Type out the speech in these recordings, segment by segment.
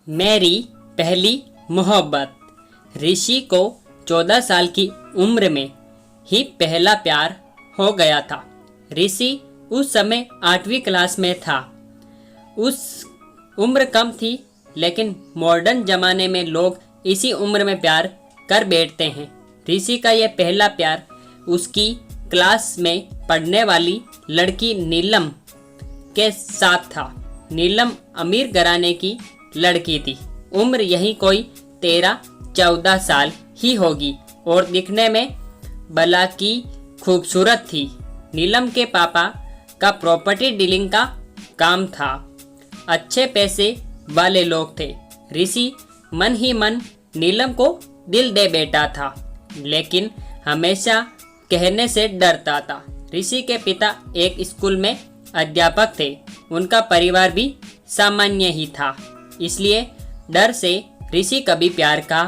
मेरी पहली मोहब्बत। ऋषि को 14 साल की उम्र में ही पहला प्यार हो गया था। ऋषि उस समय 8वीं क्लास में था। उस उम्र कम थी, लेकिन मॉडर्न ज़माने में लोग इसी उम्र में प्यार कर बैठते हैं। ऋषि का यह पहला प्यार उसकी क्लास में पढ़ने वाली लड़की नीलम के साथ था। नीलम अमीर घराने की लड़की थी। उम्र यही कोई 13-14 साल ही होगी और दिखने में भला की खूबसूरत थी। नीलम के पापा का प्रॉपर्टी डीलिंग का काम था। अच्छे पैसे वाले लोग थे। ऋषि मन ही मन नीलम को दिल दे बैठा था, लेकिन हमेशा कहने से डरता था। ऋषि के पिता एक स्कूल में अध्यापक थे। उनका परिवार भी सामान्य ही था, इसलिए डर से ऋषि कभी प्यार का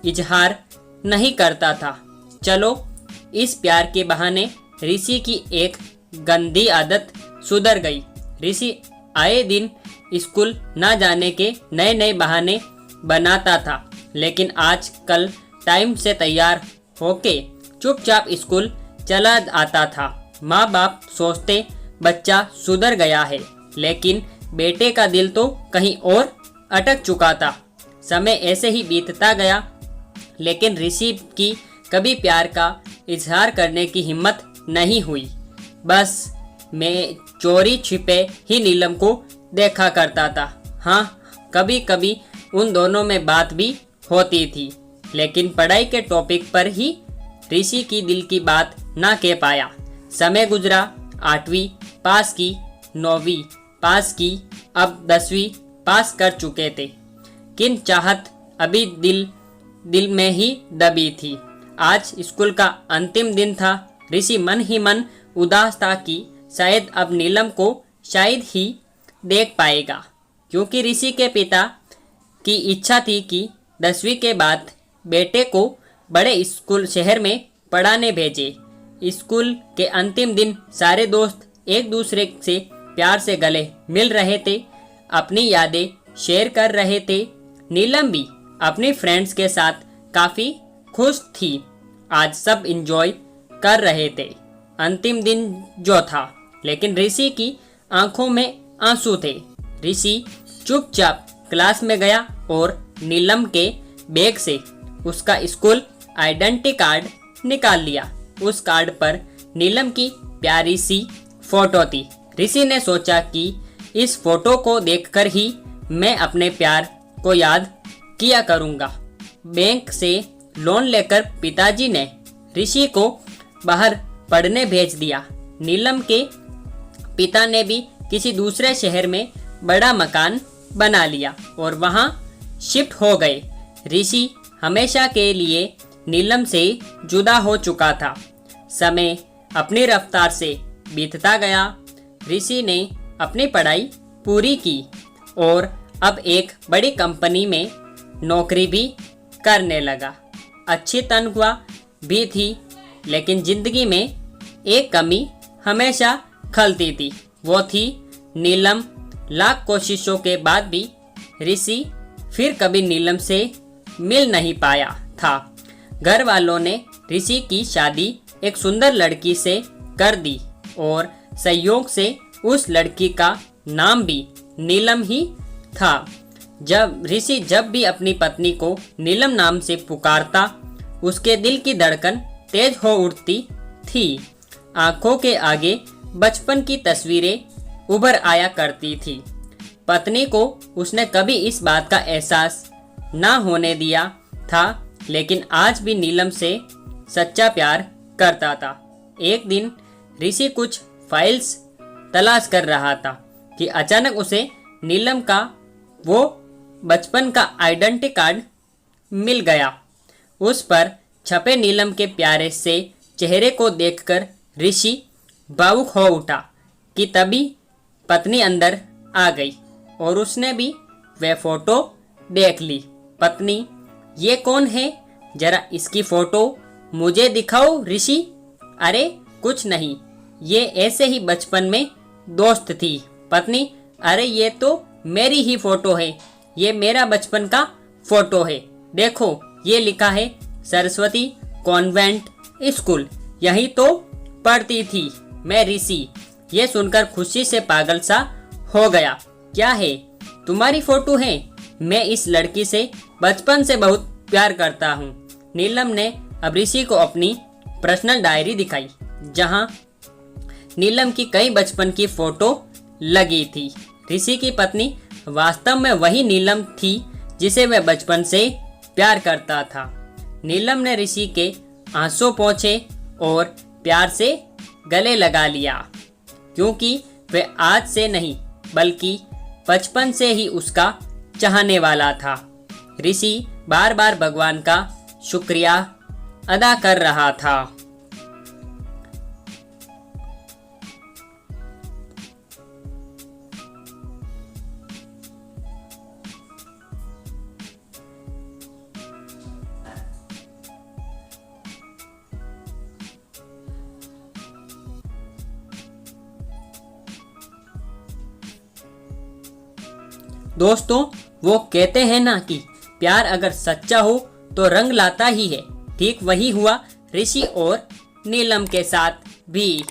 इजहार नहीं करता था। चलो, इस प्यार के बहाने ऋषि की एक गंदी आदत सुधर गई। ऋषि आए दिन स्कूल न जाने के नए नए बहाने बनाता था, लेकिन आज कल टाइम से तैयार होके चुपचाप स्कूल चला आता था। माँ बाप सोचते बच्चा सुधर गया है, लेकिन बेटे का दिल तो कहीं और अटक चुका था। समय ऐसे ही बीतता गया, लेकिन ऋषि की कभी प्यार का इजहार करने की हिम्मत नहीं हुई। बस मैं चोरी छिपे ही नीलम को देखा करता था। हाँ, कभी कभी उन दोनों में बात भी होती थी, लेकिन पढ़ाई के टॉपिक पर ही ऋषि की दिल की बात ना कह पाया। समय गुजरा, 8वीं पास की, 9वीं पास की, अब 10वीं पास कर चुके थे। किन चाहत अभी दिल में ही दबी थी। आज स्कूल का अंतिम दिन था। ऋषि मन ही मन उदास था कि शायद अब नीलम को शायद ही देख पाएगा, क्योंकि ऋषि के पिता की इच्छा थी कि 10वीं के बाद बेटे को बड़े स्कूल शहर में पढ़ाने भेजे। स्कूल के अंतिम दिन सारे दोस्त एक दूसरे से प्यार से गले मिल रहे थे, अपनी यादें शेयर कर रहे थे। नीलम भी अपनी फ्रेंड्स के साथ काफ़ी खुश थी। आज सब एंजॉय कर रहे थे अंतिम दिन जो था, लेकिन ऋषि की आंखों में आंसू थे। ऋषि चुपचाप क्लास में गया और नीलम के बैग से उसका स्कूल आइडेंटिटी कार्ड निकाल लिया। उस कार्ड पर नीलम की प्यारी सी फोटो थी। ऋषि ने सोचा कि इस फोटो को देखकर ही मैं अपने प्यार को याद किया करूँगा। बैंक से लोन लेकर पिताजी ने ऋषि को बाहर पढ़ने भेज दिया। नीलम के पिता ने भी किसी दूसरे शहर में बड़ा मकान बना लिया और वहाँ शिफ्ट हो गए। ऋषि हमेशा के लिए नीलम से जुदा हो चुका था। समय अपनी रफ्तार से बीतता गया। ऋषि ने अपनी पढ़ाई पूरी की और अब एक बड़ी कंपनी में नौकरी भी करने लगा। अच्छी तनख्वाह भी थी, लेकिन जिंदगी में एक कमी हमेशा खलती थी। वो थी नीलम। लाख कोशिशों के बाद भी ऋषि फिर कभी नीलम से मिल नहीं पाया था। घर वालों ने ऋषि की शादी एक सुंदर लड़की से कर दी और संयोग से उस लड़की का नाम भी नीलम ही था। जब ऋषि भी अपनी पत्नी को नीलम नाम से पुकारता, उसके दिल की धड़कन तेज हो उठती थी। आंखों के आगे बचपन की तस्वीरें उभर आया करती थी। पत्नी को उसने कभी इस बात का एहसास ना होने दिया था, लेकिन आज भी नीलम से सच्चा प्यार करता था। एक दिन ऋषि कुछ फाइल्स तलाश कर रहा था कि अचानक उसे नीलम का वो बचपन का आइडेंटिटी कार्ड मिल गया। उस पर छपे नीलम के प्यारे से चेहरे को देखकर ऋषि भावुक हो उठा कि तभी पत्नी अंदर आ गई और उसने भी वह फोटो देख ली। पत्नी, ये कौन है? जरा इसकी फोटो मुझे दिखाओ ऋषि। अरे कुछ नहीं, ये ऐसे ही बचपन में दोस्त थी। पत्नी, अरे ये तो मेरी ही फोटो है, ये मेरा बचपन का फोटो है। देखो ये लिखा है सरस्वती कॉन्वेंट स्कूल, यही तो पढ़ती थी मैं ऋषि। ये सुनकर खुशी से पागल सा हो गया। क्या है, तुम्हारी फोटो है? मैं इस लड़की से बचपन से बहुत प्यार करता हूँ। नीलम ने अब ऋषि को अपनी पर्सनल डायरी दिखाई, जहाँ नीलम की कई बचपन की फोटो लगी थी। ऋषि की पत्नी वास्तव में वही नीलम थी जिसे वह बचपन से प्यार करता था। नीलम ने ऋषि के आंसू पोंछे और प्यार से गले लगा लिया, क्योंकि वह आज से नहीं बल्कि बचपन से ही उसका चाहने वाला था। ऋषि बार बार भगवान का शुक्रिया अदा कर रहा था। दोस्तों, वो कहते हैं ना कि प्यार अगर सच्चा हो तो रंग लाता ही है। ठीक वही हुआ ऋषि और नीलम के साथ भी।